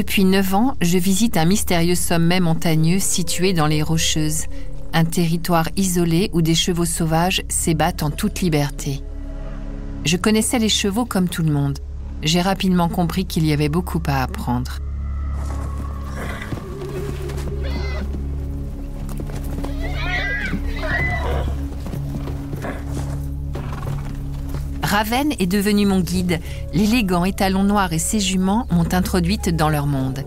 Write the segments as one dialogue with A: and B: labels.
A: Depuis 9 ans, je visite un mystérieux sommet montagneux situé dans les Rocheuses, un territoire isolé où des chevaux sauvages s'ébattent en toute liberté. Je connaissais les chevaux comme tout le monde. J'ai rapidement compris qu'il y avait beaucoup à apprendre. Raven est devenu mon guide. L'élégant étalon noir et ses juments m'ont introduite dans leur monde.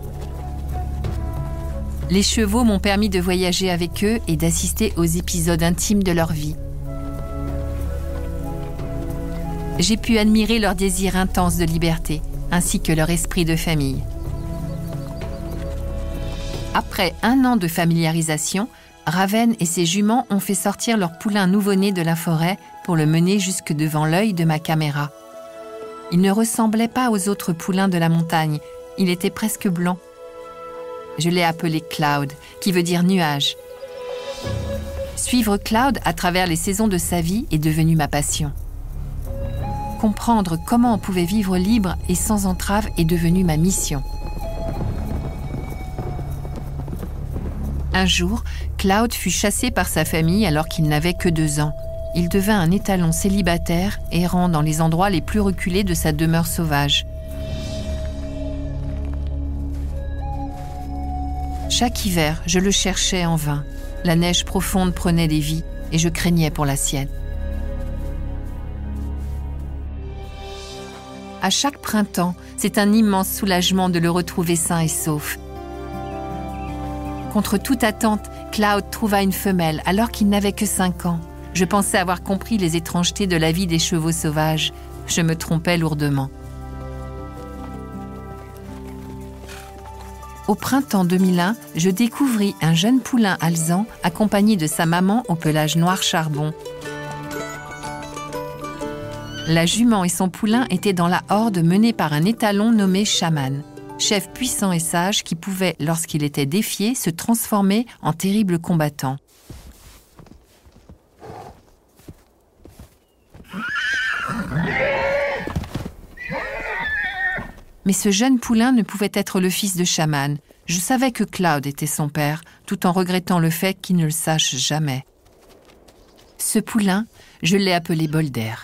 A: Les chevaux m'ont permis de voyager avec eux et d'assister aux épisodes intimes de leur vie. J'ai pu admirer leur désir intense de liberté, ainsi que leur esprit de famille. Après 1 an de familiarisation, Raven et ses juments ont fait sortir leur poulain nouveau-né de la forêt pour le mener jusque devant l'œil de ma caméra. Il ne ressemblait pas aux autres poulains de la montagne, il était presque blanc. Je l'ai appelé Cloud, qui veut dire nuage. Suivre Cloud à travers les saisons de sa vie est devenu ma passion. Comprendre comment on pouvait vivre libre et sans entrave est devenu ma mission. Un jour, Cloud fut chassé par sa famille alors qu'il n'avait que 2 ans. Il devint un étalon célibataire, errant dans les endroits les plus reculés de sa demeure sauvage. Chaque hiver, je le cherchais en vain. La neige profonde prenait des vies et je craignais pour la sienne. À chaque printemps, c'est un immense soulagement de le retrouver sain et sauf. Contre toute attente, Cloud trouva une femelle alors qu'il n'avait que 5 ans. Je pensais avoir compris les étrangetés de la vie des chevaux sauvages. Je me trompais lourdement. Au printemps 2001, je découvris un jeune poulain alezan accompagné de sa maman au pelage noir charbon. La jument et son poulain étaient dans la horde menée par un étalon nommé Shaman, chef puissant et sage qui pouvait, lorsqu'il était défié, se transformer en terrible combattant. Mais ce jeune poulain ne pouvait être le fils de Shaman. Je savais que Cloud était son père, tout en regrettant le fait qu'il ne le sache jamais. Ce poulain, je l'ai appelé Bolder.